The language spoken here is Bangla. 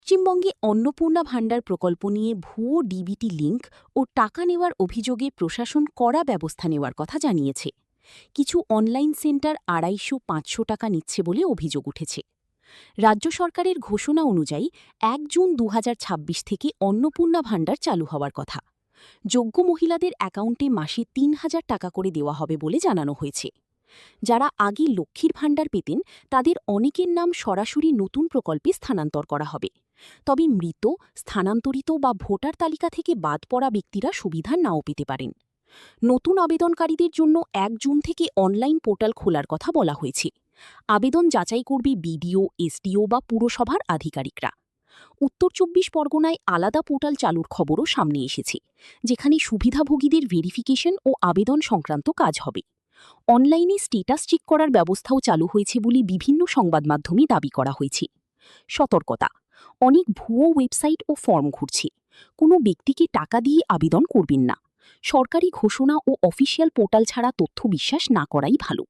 পশ্চিমবঙ্গে অন্নপূর্ণা ভাণ্ডার প্রকল্প নিয়ে ভুয়ো ডিবিটি লিঙ্ক ও টাকা নেওয়ার অভিযোগে প্রশাসন কড়া ব্যবস্থা নেওয়ার কথা জানিয়েছে। কিছু অনলাইন সেন্টার ২৫০-৫০০ টাকা নিচ্ছে বলে অভিযোগ উঠেছে। রাজ্য সরকারের ঘোষণা অনুযায়ী ১ জুন ২০২৬ থেকে অন্নপূর্ণা ভাণ্ডার চালু হওয়ার কথা। যোগ্য মহিলাদের অ্যাকাউন্টে মাসে ৩,০০০ টাকা করে দেওয়া হবে বলে জানানো হয়েছে। যারা আগে লক্ষ্মীর ভাণ্ডার পেতেন তাদের অনেকের নাম সরাসরি নতুন প্রকল্পে স্থানান্তর করা হবে। তবে মৃত, স্থানান্তরিত বা ভোটার তালিকা থেকে বাদ পড়া ব্যক্তিরা সুবিধা নাও পেতে পারেন। নতুন আবেদনকারীদের জন্য ১ জুন থেকে অনলাইন পোর্টাল খোলার কথা বলা হয়েছে। আবেদন যাচাই করবে বিডিও, এসডিও বা পুরসভার আধিকারিকরা। উত্তর ২৪ পরগনায় আলাদা পোর্টাল চালুর খবরও সামনে এসেছে, যেখানে সুবিধাভোগীদের ভেরিফিকেশন ও আবেদন সংক্রান্ত কাজ হবে। অনলাইনে স্ট্যাটাস চেক করার ব্যবস্থাও চালু হয়েছে বলে বিভিন্ন সংবাদমাধ্যমে দাবি করা হয়েছে। সতর্কতা: অনেক ভুয়ো ওয়েবসাইট ও ফর্ম ঘুরছে। কোনো ব্যক্তিকে টাকা দিয়ে আবেদন করবেন না। সরকারি ঘোষণা ও অফিসিয়াল পোর্টাল ছাড়া তথ্য বিশ্বাস না করাই ভালো।